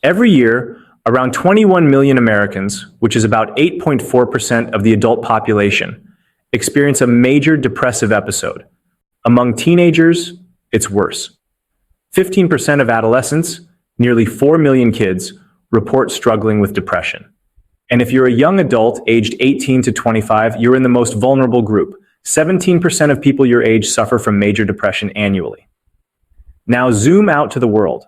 Every year, around 21 million Americans, which is about 8.4% of the adult population, experience a major depressive episode. Among teenagers, it's worse. 15% of adolescents, nearly 4 million kids, report struggling with depression. And if you're a young adult aged 18 to 25, you're in the most vulnerable group. 17% of people your age suffer from major depression annually. Now zoom out to the world.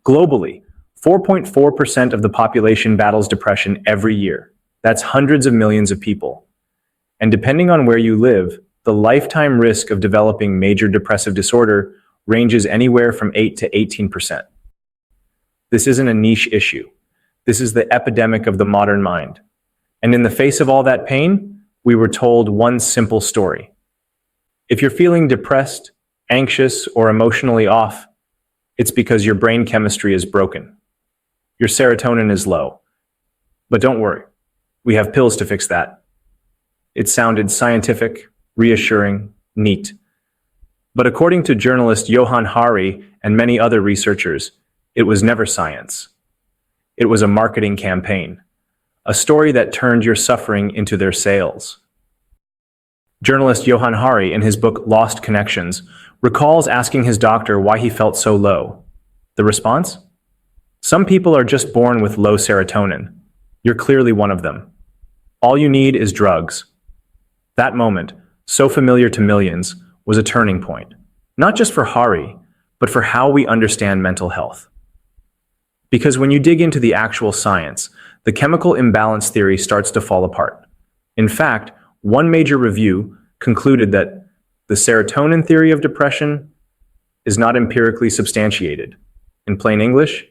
Globally, 4.4% of the population battles depression every year. That's hundreds of millions of people. And depending on where you live, the lifetime risk of developing major depressive disorder ranges anywhere from 8 to 18%. This isn't a niche issue. This is the epidemic of the modern mind. And in the face of all that pain, we were told one simple story. If you're feeling depressed, anxious, or emotionally off, it's because your brain chemistry is broken. Your serotonin is low. But don't worry, we have pills to fix that. It sounded scientific, reassuring, neat. But according to journalist Johann Hari and many other researchers, it was never science. It was a marketing campaign, a story that turned your suffering into their sales. Journalist Johann Hari, in his book Lost Connections, recalls asking his doctor why he felt so low. The response? Some people are just born with low serotonin. You're clearly one of them. All you need is drugs. That moment, so familiar to millions, was a turning point, not just for Hari, but for how we understand mental health. Because when you dig into the actual science, the chemical imbalance theory starts to fall apart. In fact, one major review concluded that the serotonin theory of depression is not empirically substantiated. In plain English,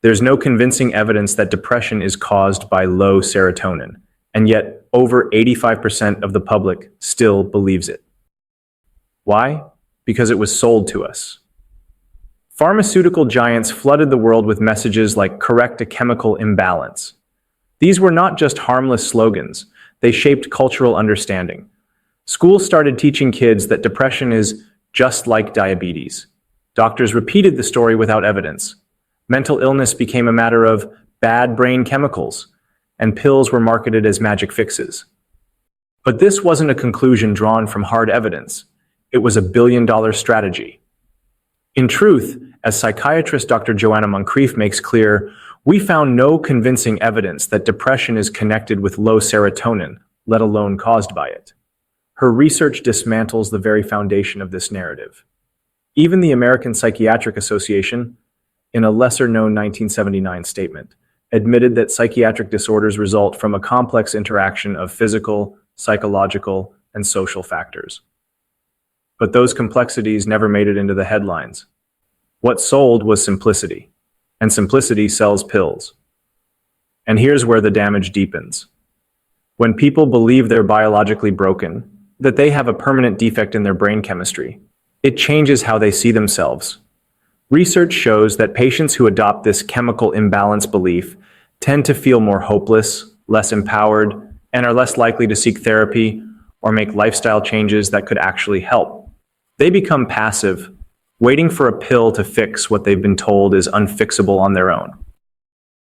there's no convincing evidence that depression is caused by low serotonin, and yet over 85% of the public still believes it. Why? Because it was sold to us. Pharmaceutical giants flooded the world with messages like "correct a chemical imbalance." These were not just harmless slogans, they shaped cultural understanding. Schools started teaching kids that depression is just like diabetes. Doctors repeated the story without evidence. Mental illness became a matter of bad brain chemicals, and pills were marketed as magic fixes. But this wasn't a conclusion drawn from hard evidence. It was a billion-dollar strategy. In truth, as psychiatrist Dr. Joanna Moncrief makes clear, we found no convincing evidence that depression is connected with low serotonin, let alone caused by it. Her research dismantles the very foundation of this narrative. Even the American Psychiatric Association, in a lesser-known 1979 statement, admitted that psychiatric disorders result from a complex interaction of physical, psychological, and social factors. But those complexities never made it into the headlines. What sold was simplicity, and simplicity sells pills. And here's where the damage deepens. When people believe they're biologically broken, that they have a permanent defect in their brain chemistry, it changes how they see themselves. Research shows that patients who adopt this chemical imbalance belief tend to feel more hopeless, less empowered, and are less likely to seek therapy or make lifestyle changes that could actually help. They become passive, waiting for a pill to fix what they've been told is unfixable on their own.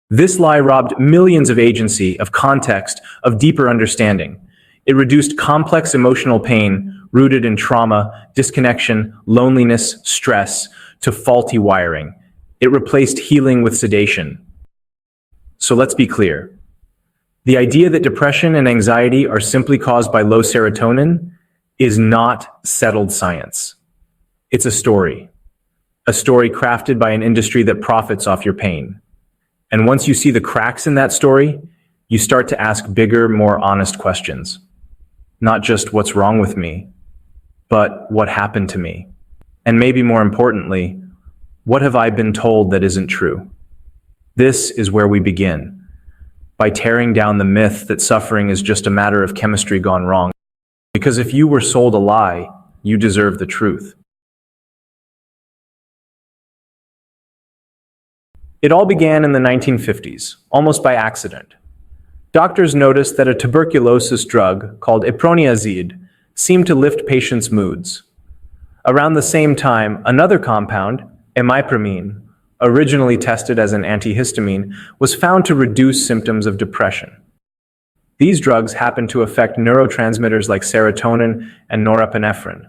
This lie robbed millions of agency, of context, of deeper understanding. It reduced complex emotional pain rooted in trauma, disconnection, loneliness, stress, to faulty wiring. It replaced healing with sedation. So let's be clear. The idea that depression and anxiety are simply caused by low serotonin is not settled science. It's a story crafted by an industry that profits off your pain. And once you see the cracks in that story, you start to ask bigger, more honest questions. Not just what's wrong with me, but what happened to me? And maybe more importantly, what have I been told that isn't true? This is where we begin, by tearing down the myth that suffering is just a matter of chemistry gone wrong. Because if you were sold a lie, you deserve the truth. It all began in the 1950s, almost by accident. Doctors noticed that a tuberculosis drug called iproniazid seemed to lift patients' moods. Around the same time, another compound, imipramine, originally tested as an antihistamine, was found to reduce symptoms of depression. These drugs happen to affect neurotransmitters like serotonin and norepinephrine.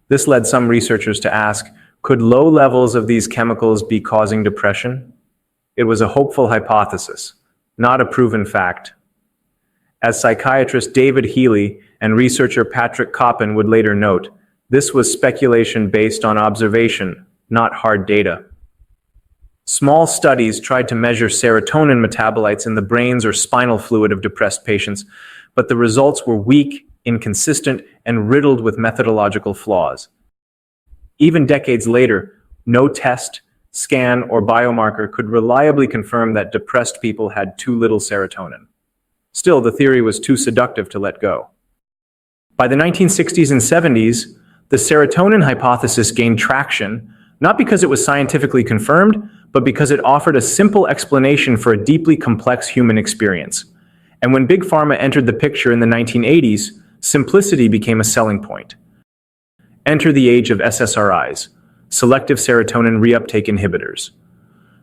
This led some researchers to ask, could low levels of these chemicals be causing depression? It was a hopeful hypothesis, not a proven fact. As psychiatrist David Healy and researcher Patrick Coppin would later note, this was speculation based on observation, not hard data. Small studies tried to measure serotonin metabolites in the brains or spinal fluid of depressed patients, but the results were weak, inconsistent, and riddled with methodological flaws. Even decades later, no test, scan, or biomarker could reliably confirm that depressed people had too little serotonin. Still, the theory was too seductive to let go. By the 1960s and 70s, the serotonin hypothesis gained traction, not because it was scientifically confirmed, but because it offered a simple explanation for a deeply complex human experience. And when Big Pharma entered the picture in the 1980s, simplicity became a selling point. Enter the age of SSRIs, selective serotonin reuptake inhibitors.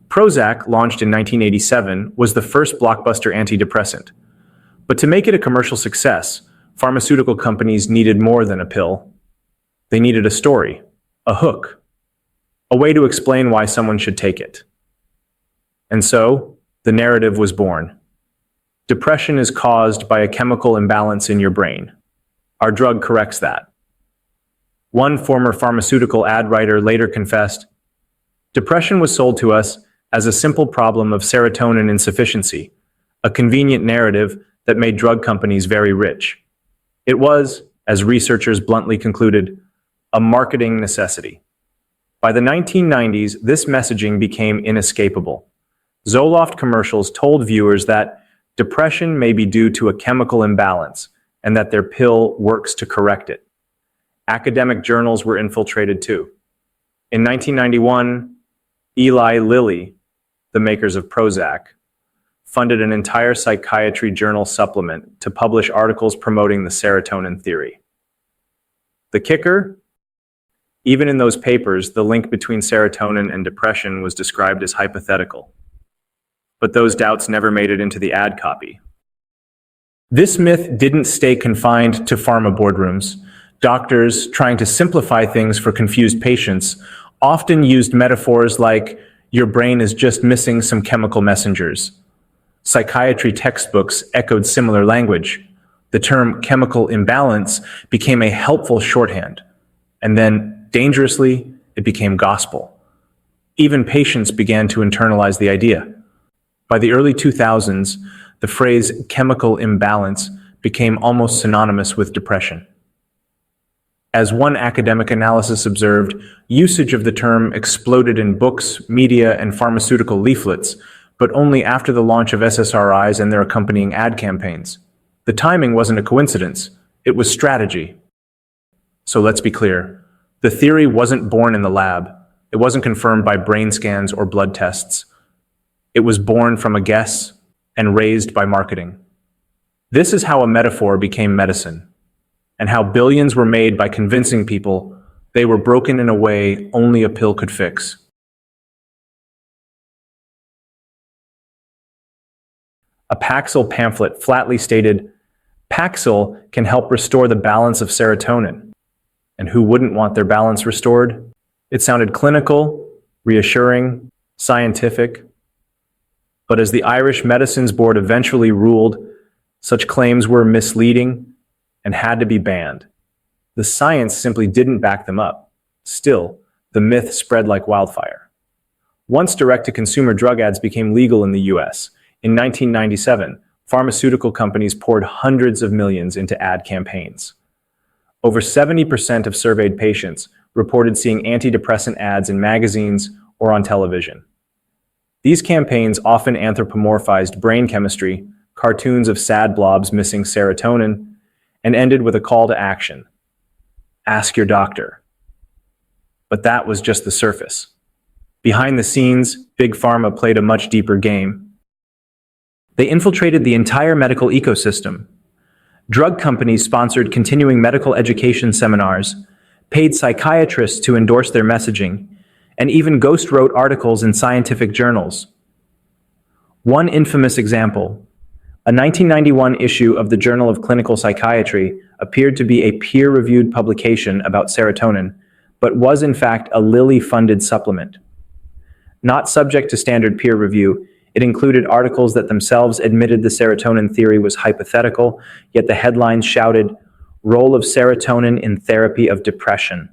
Prozac, launched in 1987, was the first blockbuster antidepressant. But to make it a commercial success, pharmaceutical companies needed more than a pill. They needed a story, a hook, a way to explain why someone should take it. And so, the narrative was born. Depression is caused by a chemical imbalance in your brain. Our drug corrects that. One former pharmaceutical ad writer later confessed, "Depression was sold to us as a simple problem of serotonin insufficiency, a convenient narrative that made drug companies very rich. It was, as researchers bluntly concluded, a marketing necessity." By the 1990s, this messaging became inescapable. Zoloft commercials told viewers that depression may be due to a chemical imbalance and that their pill works to correct it. Academic journals were infiltrated too. In 1991, Eli Lilly, the makers of Prozac, funded an entire psychiatry journal supplement to publish articles promoting the serotonin theory. The kicker? Even in those papers, the link between serotonin and depression was described as hypothetical. But those doubts never made it into the ad copy. This myth didn't stay confined to pharma boardrooms. Doctors, trying to simplify things for confused patients, often used metaphors like, "Your brain is just missing some chemical messengers." Psychiatry textbooks echoed similar language. The term chemical imbalance became a helpful shorthand, and then, dangerously, it became gospel. Even patients began to internalize the idea. By the early 2000s, the phrase chemical imbalance became almost synonymous with depression. As one academic analysis observed, usage of the term exploded in books, media, and pharmaceutical leaflets, but only after the launch of SSRIs and their accompanying ad campaigns. The timing wasn't a coincidence, it was strategy. So let's be clear, the theory wasn't born in the lab, it wasn't confirmed by brain scans or blood tests. It was born from a guess and raised by marketing. This is how a metaphor became medicine, and how billions were made by convincing people they were broken in a way only a pill could fix. A Paxil pamphlet flatly stated, "Paxil can help restore the balance of serotonin." And who wouldn't want their balance restored? It sounded clinical, reassuring, scientific. But as the Irish Medicines Board eventually ruled, such claims were misleading and had to be banned. The science simply didn't back them up. Still, the myth spread like wildfire. Once direct-to-consumer drug ads became legal in the US, in 1997, pharmaceutical companies poured hundreds of millions into ad campaigns. Over 70% of surveyed patients reported seeing antidepressant ads in magazines or on television. These campaigns often anthropomorphized brain chemistry, cartoons of sad blobs missing serotonin, and ended with a call to action. Ask your doctor. But that was just the surface. Behind the scenes, Big Pharma played a much deeper game. They infiltrated the entire medical ecosystem. Drug companies sponsored continuing medical education seminars, paid psychiatrists to endorse their messaging, and even ghost-wrote articles in scientific journals. One infamous example: a 1991 issue of the Journal of Clinical Psychiatry appeared to be a peer-reviewed publication about serotonin, but was in fact a Lilly-funded supplement. Not subject to standard peer review, it included articles that themselves admitted the serotonin theory was hypothetical, yet the headlines shouted, "Role of serotonin in therapy of depression."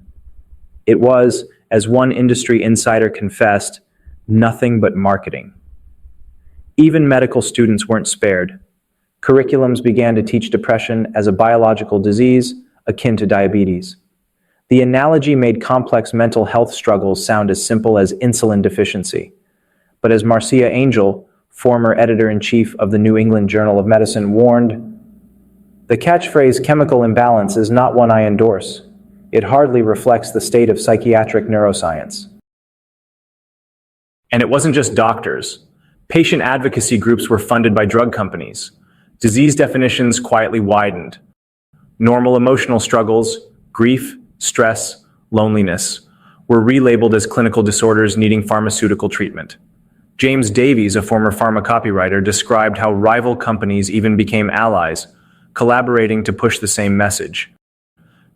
It was, as one industry insider confessed, nothing but marketing. Even medical students weren't spared. Curriculums began to teach depression as a biological disease akin to diabetes. The analogy made complex mental health struggles sound as simple as insulin deficiency. But as Marcia Angel, former editor-in-chief of the New England Journal of Medicine, warned, "The catchphrase chemical imbalance is not one I endorse. It hardly reflects the state of psychiatric neuroscience." And it wasn't just doctors. Patient advocacy groups were funded by drug companies. Disease definitions quietly widened. Normal emotional struggles, grief, stress, loneliness, were relabeled as clinical disorders needing pharmaceutical treatment. James Davies, a former Pharma copywriter, described how rival companies even became allies, collaborating to push the same message.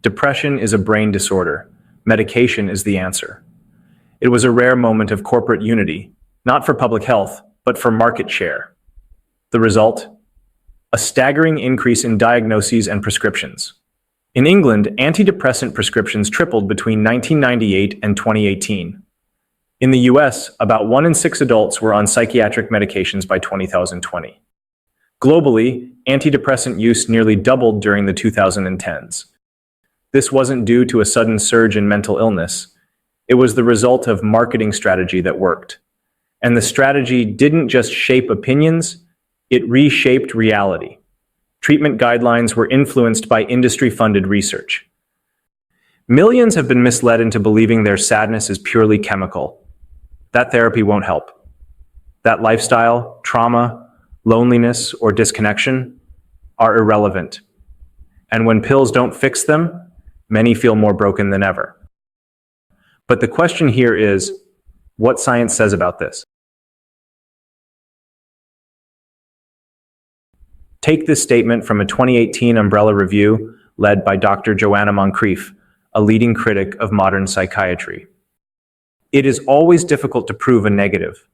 Depression is a brain disorder. Medication is the answer. It was a rare moment of corporate unity, not for public health, but for market share. The result? A staggering increase in diagnoses and prescriptions. In England, antidepressant prescriptions tripled between 1998 and 2018. In the US, about 1 in 6 adults were on psychiatric medications by 2020. Globally, antidepressant use nearly doubled during the 2010s. This wasn't due to a sudden surge in mental illness. It was the result of marketing strategy that worked. And the strategy didn't just shape opinions, it reshaped reality. Treatment guidelines were influenced by industry-funded research. Millions have been misled into believing their sadness is purely chemical. That therapy won't help. That lifestyle, trauma, loneliness, or disconnection are irrelevant. And when pills don't fix them, many feel more broken than ever. But the question here is, what science says about this? Take this statement from a 2018 Umbrella review led by Dr. Joanna Moncrief, a leading critic of modern psychiatry. It is always difficult to prove a negative,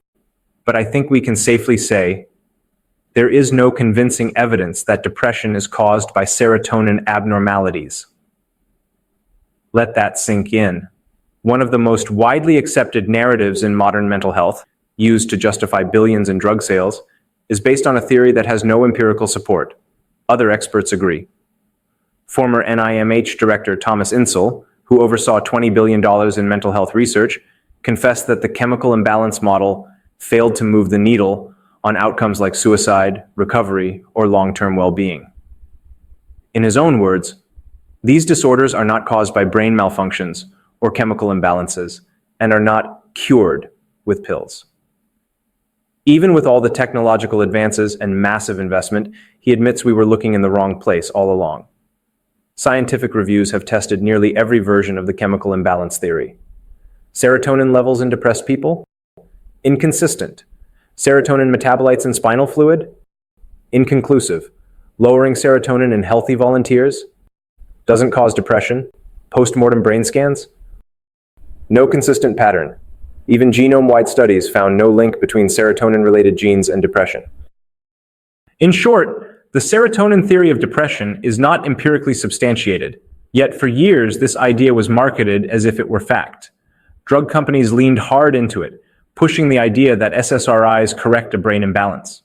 but I think we can safely say there is no convincing evidence that depression is caused by serotonin abnormalities. Let that sink in. One of the most widely accepted narratives in modern mental health, used to justify billions in drug sales, is based on a theory that has no empirical support. Other experts agree. Former NIMH Director Thomas Insel, who oversaw $20 billion in mental health research, confessed that the chemical imbalance model failed to move the needle on outcomes like suicide, recovery, or long-term well-being. In his own words, these disorders are not caused by brain malfunctions or chemical imbalances, and are not cured with pills. Even with all the technological advances and massive investment, he admits we were looking in the wrong place all along. Scientific reviews have tested nearly every version of the chemical imbalance theory. Serotonin levels in depressed people? Inconsistent. Serotonin metabolites in spinal fluid? Inconclusive. Lowering serotonin in healthy volunteers? Doesn't cause depression. Post-mortem brain scans? No consistent pattern. Even genome-wide studies found no link between serotonin-related genes and depression. In short, the serotonin theory of depression is not empirically substantiated, yet for years this idea was marketed as if it were fact. Drug companies leaned hard into it, pushing the idea that SSRIs correct a brain imbalance.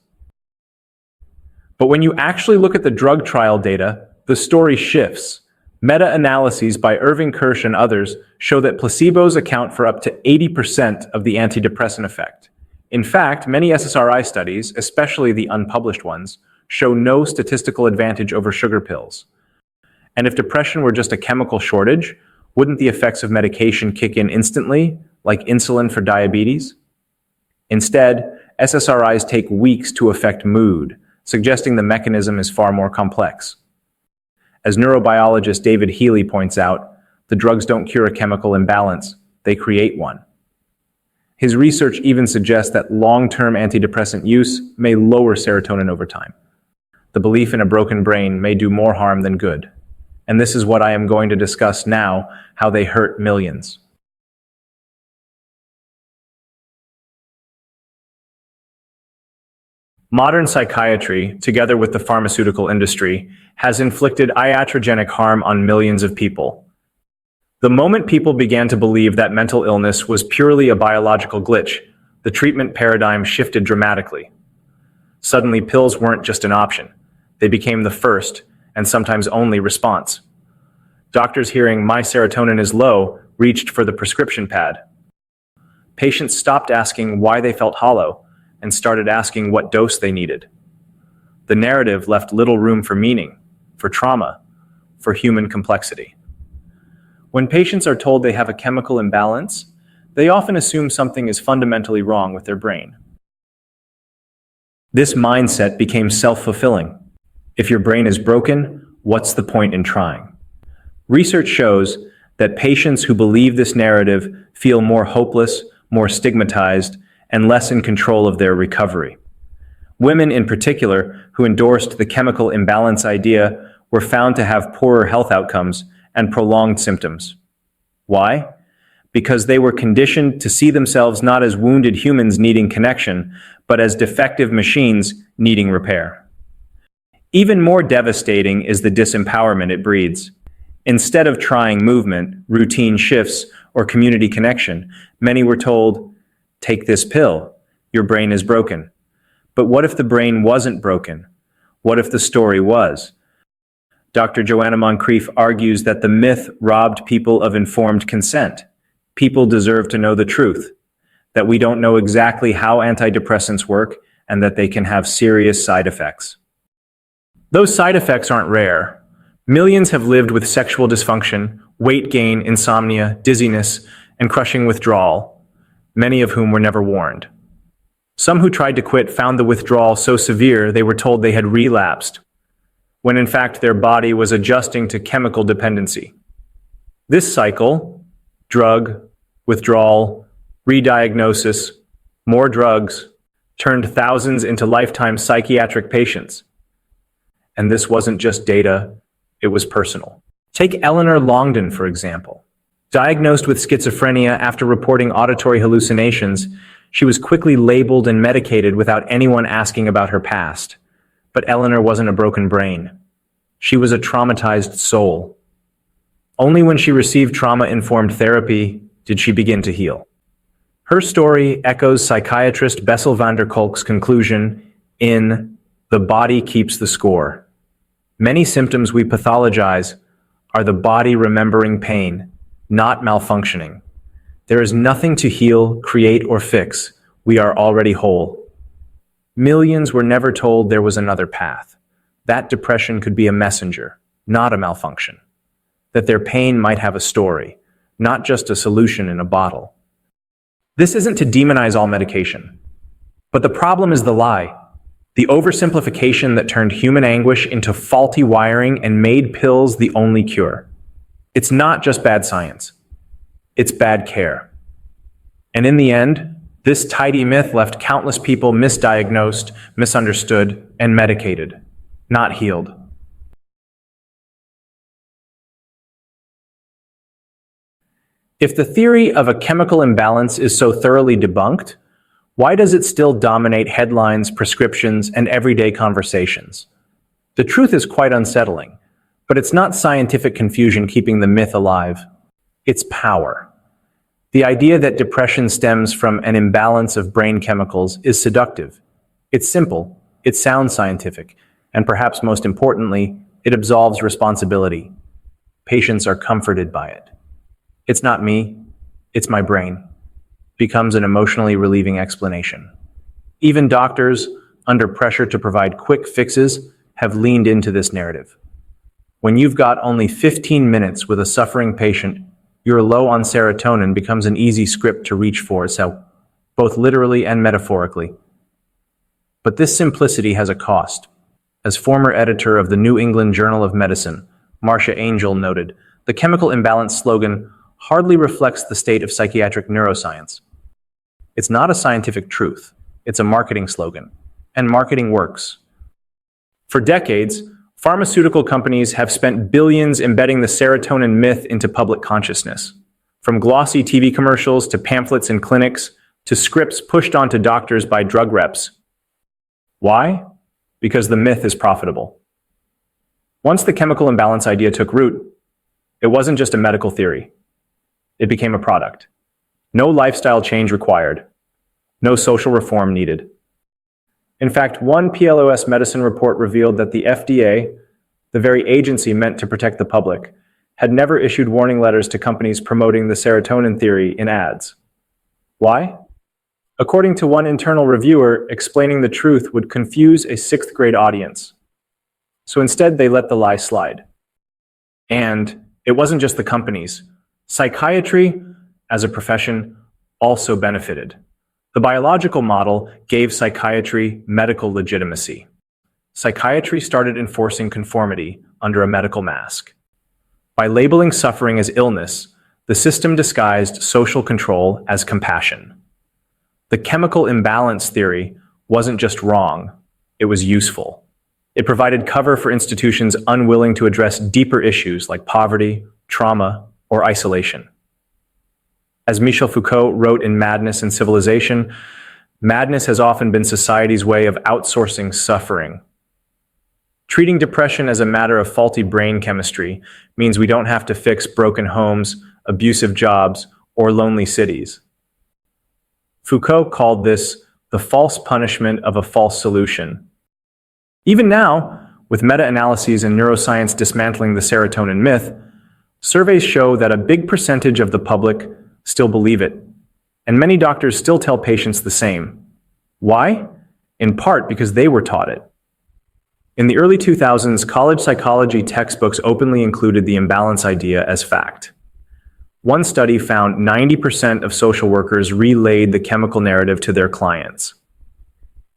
But when you actually look at the drug trial data, the story shifts. Meta-analyses by Irving Kirsch and others show that placebos account for up to 80% of the antidepressant effect. In fact, many SSRI studies, especially the unpublished ones, show no statistical advantage over sugar pills. And if depression were just a chemical shortage, wouldn't the effects of medication kick in instantly, like insulin for diabetes? Instead, SSRIs take weeks to affect mood, suggesting the mechanism is far more complex. As neurobiologist David Healy points out, the drugs don't cure a chemical imbalance, they create one. His research even suggests that long-term antidepressant use may lower serotonin over time. The belief in a broken brain may do more harm than good. And this is what I am going to discuss now, how they hurt millions. Modern psychiatry, together with the pharmaceutical industry, has inflicted iatrogenic harm on millions of people. The moment people began to believe that mental illness was purely a biological glitch, the treatment paradigm shifted dramatically. Suddenly, pills weren't just an option. They became the first, and sometimes only, response. Doctors hearing "my serotonin is low" reached for the prescription pad. Patients stopped asking why they felt hollow and started asking what dose they needed. The narrative left little room for meaning, for trauma, for human complexity. When patients are told they have a chemical imbalance, they often assume something is fundamentally wrong with their brain. This mindset became self-fulfilling. If your brain is broken, what's the point in trying? Research shows that patients who believe this narrative feel more hopeless, more stigmatized, and less in control of their recovery. Women in particular, who endorsed the chemical imbalance idea, were found to have poorer health outcomes and prolonged symptoms. Why? Because they were conditioned to see themselves not as wounded humans needing connection, but as defective machines needing repair. Even more devastating is the disempowerment it breeds. Instead of trying movement, routine shifts, or community connection, many were told, "Take this pill, your brain is broken." But what if the brain wasn't broken? What if the story was? Dr. Joanna Moncrief argues that the myth robbed people of informed consent. People deserve to know the truth, that we don't know exactly how antidepressants work, and that they can have serious side effects. Those side effects aren't rare. Millions have lived with sexual dysfunction, weight gain, insomnia, dizziness, and crushing withdrawal, many of whom were never warned. Some who tried to quit found the withdrawal so severe they were told they had relapsed, when in fact their body was adjusting to chemical dependency. This cycle, drug, withdrawal, re-diagnosis, more drugs, turned thousands into lifetime psychiatric patients. And this wasn't just data, it was personal. Take Eleanor Longden, for example. Diagnosed with schizophrenia after reporting auditory hallucinations, she was quickly labeled and medicated without anyone asking about her past. But Eleanor wasn't a broken brain. She was a traumatized soul. Only when she received trauma-informed therapy did she begin to heal. Her story echoes psychiatrist Bessel van der Kolk's conclusion in "The Body Keeps the Score." Many symptoms we pathologize are the body remembering pain, not malfunctioning. There is nothing to heal, create, or fix. We are already whole. Millions were never told there was another path. That depression could be a messenger, not a malfunction. That their pain might have a story, not just a solution in a bottle. This isn't to demonize all medication. But the problem is the lie. The oversimplification that turned human anguish into faulty wiring and made pills the only cure. It's not just bad science. It's bad care. And in the end, this tidy myth left countless people misdiagnosed, misunderstood, and medicated, not healed. If the theory of a chemical imbalance is so thoroughly debunked, why does it still dominate headlines, prescriptions, and everyday conversations? The truth is quite unsettling, but it's not scientific confusion keeping the myth alive. It's power. The idea that depression stems from an imbalance of brain chemicals is seductive. It's simple, it sounds scientific, and perhaps most importantly, it absolves responsibility. Patients are comforted by it. "It's not me, it's my brain," becomes an emotionally relieving explanation. Even doctors, under pressure to provide quick fixes, have leaned into this narrative. When you've got only 15 minutes with a suffering patient, your low on serotonin becomes an easy script to reach for, so both literally and metaphorically. But this simplicity has a cost. As former editor of the New England Journal of Medicine, Marcia Angel noted, the chemical imbalance slogan hardly reflects the state of psychiatric neuroscience. It's not a scientific truth. It's a marketing slogan. And marketing works. For decades, pharmaceutical companies have spent billions embedding the serotonin myth into public consciousness. From glossy TV commercials to pamphlets in clinics to scripts pushed onto doctors by drug reps. Why? Because the myth is profitable. Once the chemical imbalance idea took root, it wasn't just a medical theory. It became a product. No lifestyle change required. No social reform needed. In fact, one PLOS medicine report revealed that the FDA, the very agency meant to protect the public, had never issued warning letters to companies promoting the serotonin theory in ads. Why? According to one internal reviewer, explaining the truth would confuse a sixth-grade audience. So instead, they let the lie slide. And it wasn't just the companies. Psychiatry, as a profession, also benefited. The biological model gave psychiatry medical legitimacy. Psychiatry started enforcing conformity under a medical mask. By labeling suffering as illness, the system disguised social control as compassion. The chemical imbalance theory wasn't just wrong, it was useful. It provided cover for institutions unwilling to address deeper issues like poverty, trauma, or isolation. As Michel Foucault wrote in Madness and Civilization, madness has often been society's way of outsourcing suffering. Treating depression as a matter of faulty brain chemistry means we don't have to fix broken homes, abusive jobs, or lonely cities. Foucault called this the false punishment of a false solution. Even now, with meta-analyses and neuroscience dismantling the serotonin myth, surveys show that a big percentage of the public still believe it, and many doctors still tell patients the same. Why? In part because they were taught it. In the early 2000s, college psychology textbooks openly included the imbalance idea as fact. One study found 90% of social workers relayed the chemical narrative to their clients.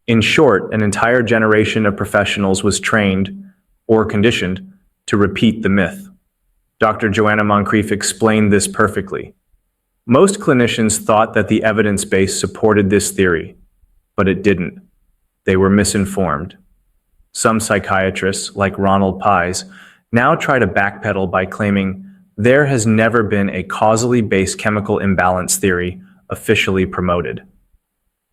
In short, an entire generation of professionals was trained, or conditioned, to repeat the myth. Dr. Joanna Moncrief explained this perfectly. Most clinicians thought that the evidence base supported this theory, but it didn't. They were misinformed. Some psychiatrists, like Ronald Pies, now try to backpedal by claiming there has never been a causally based chemical imbalance theory officially promoted.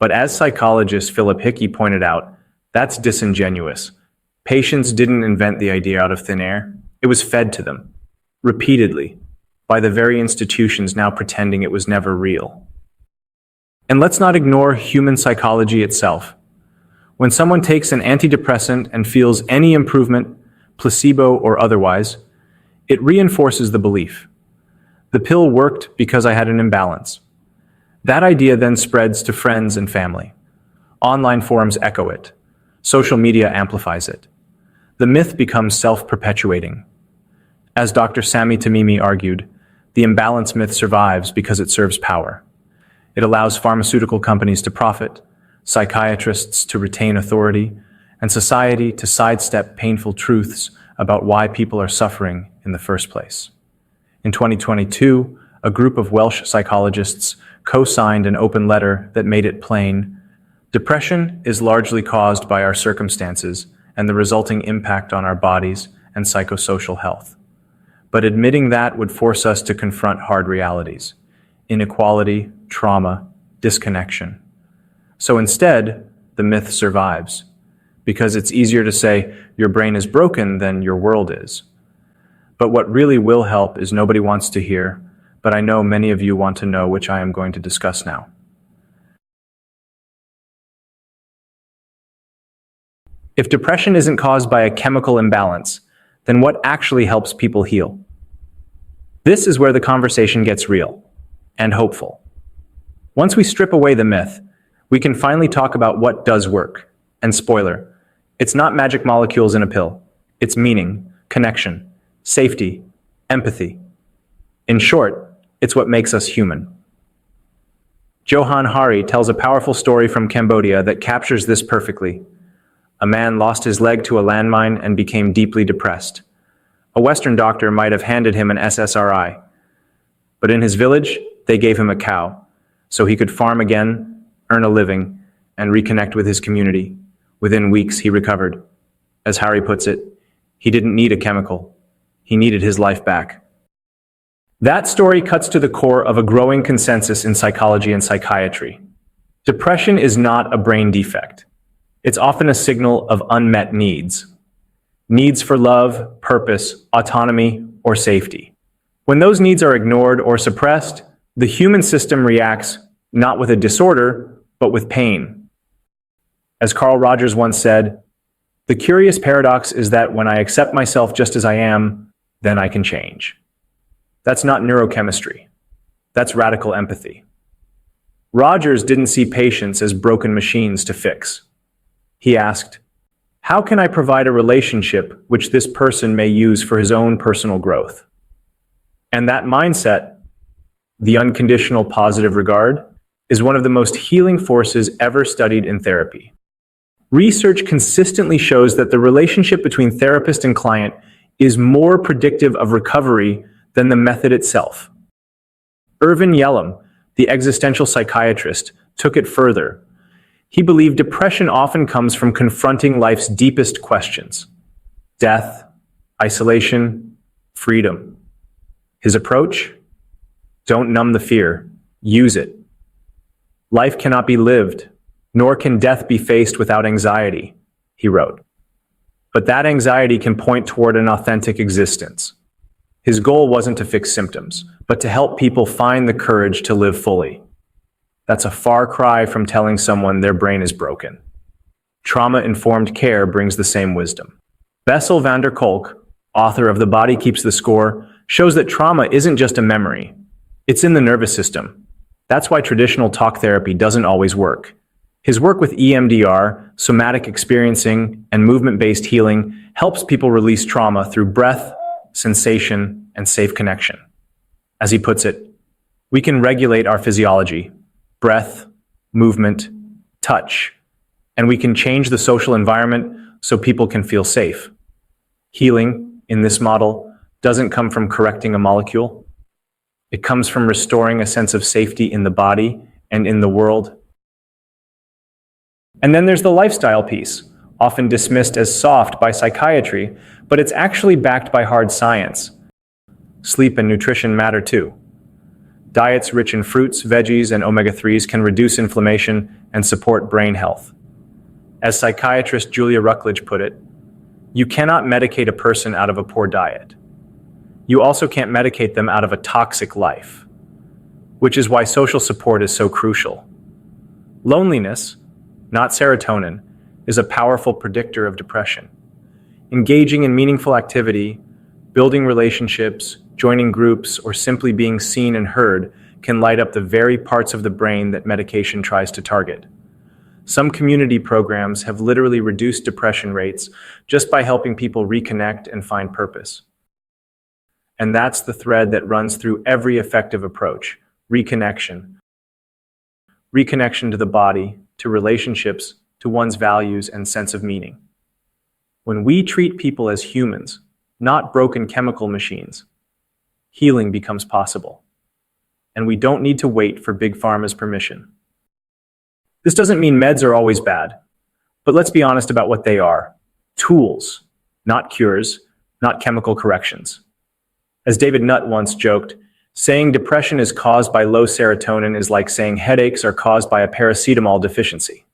But as psychologist Philip Hickey pointed out, that's disingenuous. Patients didn't invent the idea out of thin air. It was fed to them, repeatedly, by the very institutions now pretending it was never real. And let's not ignore human psychology itself. When someone takes an antidepressant and feels any improvement, placebo or otherwise, it reinforces the belief. The pill worked because I had an imbalance. That idea then spreads to friends and family. Online forums echo it. Social media amplifies it. The myth becomes self-perpetuating. As Dr. Sami Tamimi argued, the imbalance myth survives because it serves power. It allows pharmaceutical companies to profit, psychiatrists to retain authority, and society to sidestep painful truths about why people are suffering in the first place. In 2022, a group of Welsh psychologists co-signed an open letter that made it plain, depression is largely caused by our circumstances and the resulting impact on our bodies and psychosocial health. But admitting that would force us to confront hard realities: inequality, trauma, disconnection. So instead, the myth survives, because it's easier to say your brain is broken than your world is. But what really will help is nobody wants to hear, but I know many of you want to know, which I am going to discuss now. If depression isn't caused by a chemical imbalance, then what actually helps people heal? This is where the conversation gets real and hopeful. Once we strip away the myth, we can finally talk about what does work. And spoiler, it's not magic molecules in a pill. It's meaning, connection, safety, empathy. In short, it's what makes us human. Johan Hari tells a powerful story from Cambodia that captures this perfectly. A man lost his leg to a landmine and became deeply depressed. A Western doctor might have handed him an SSRI, but in his village, they gave him a cow, so he could farm again earn a living, and reconnect with his community. Within weeks, he recovered. As Harry puts it, he didn't need a chemical. He needed his life back. That story cuts to the core of a growing consensus in psychology and psychiatry. Depression is not a brain defect. It's often a signal of unmet needs. Needs for love, purpose, autonomy, or safety. When those needs are ignored or suppressed, the human system reacts not with a disorder, but with pain. As Carl Rogers once said, "The curious paradox is that when I accept myself just as I am, then I can change." That's not neurochemistry. That's radical empathy. Rogers didn't see patients as broken machines to fix. He asked, "How can I provide a relationship which this person may use for his own personal growth?" And that mindset, the unconditional positive regard, is one of the most healing forces ever studied in therapy. Research consistently shows that the relationship between therapist and client is more predictive of recovery than the method itself. Irvin Yalom, the existential psychiatrist, took it further. He believed depression often comes from confronting life's deepest questions: death, isolation, freedom. His approach? Don't numb the fear, use it. Life cannot be lived, nor can death be faced without anxiety, he wrote. But that anxiety can point toward an authentic existence. His goal wasn't to fix symptoms, but to help people find the courage to live fully. That's a far cry from telling someone their brain is broken. Trauma-informed care brings the same wisdom. Bessel van der Kolk, author of The Body Keeps the Score, shows that trauma isn't just a memory. It's in the nervous system. That's why traditional talk therapy doesn't always work. His work with EMDR, somatic experiencing, and movement-based healing helps people release trauma through breath, sensation, and safe connection. As he puts it, we can regulate our physiology, breath, movement, touch, and we can change the social environment so people can feel safe. Healing, in this model, doesn't come from correcting a molecule. It comes from restoring a sense of safety in the body and in the world. And then there's the lifestyle piece, often dismissed as soft by psychiatry, but it's actually backed by hard science. Sleep and nutrition matter too. Diets rich in fruits, veggies, and omega-3s can reduce inflammation and support brain health. As psychiatrist Julia Ruckledge put it, you cannot medicate a person out of a poor diet. You also can't medicate them out of a toxic life, which is why social support is so crucial. Loneliness, not serotonin, is a powerful predictor of depression. Engaging in meaningful activity, building relationships, joining groups, or simply being seen and heard can light up the very parts of the brain that medication tries to target. Some community programs have literally reduced depression rates just by helping people reconnect and find purpose. And that's the thread that runs through every effective approach: reconnection. Reconnection to the body, to relationships, to one's values and sense of meaning. When we treat people as humans, not broken chemical machines, healing becomes possible. And we don't need to wait for Big Pharma's permission. This doesn't mean meds are always bad, but let's be honest about what they are: tools, not cures, not chemical corrections. As David Nutt once joked, saying depression is caused by low serotonin is like saying headaches are caused by a paracetamol deficiency.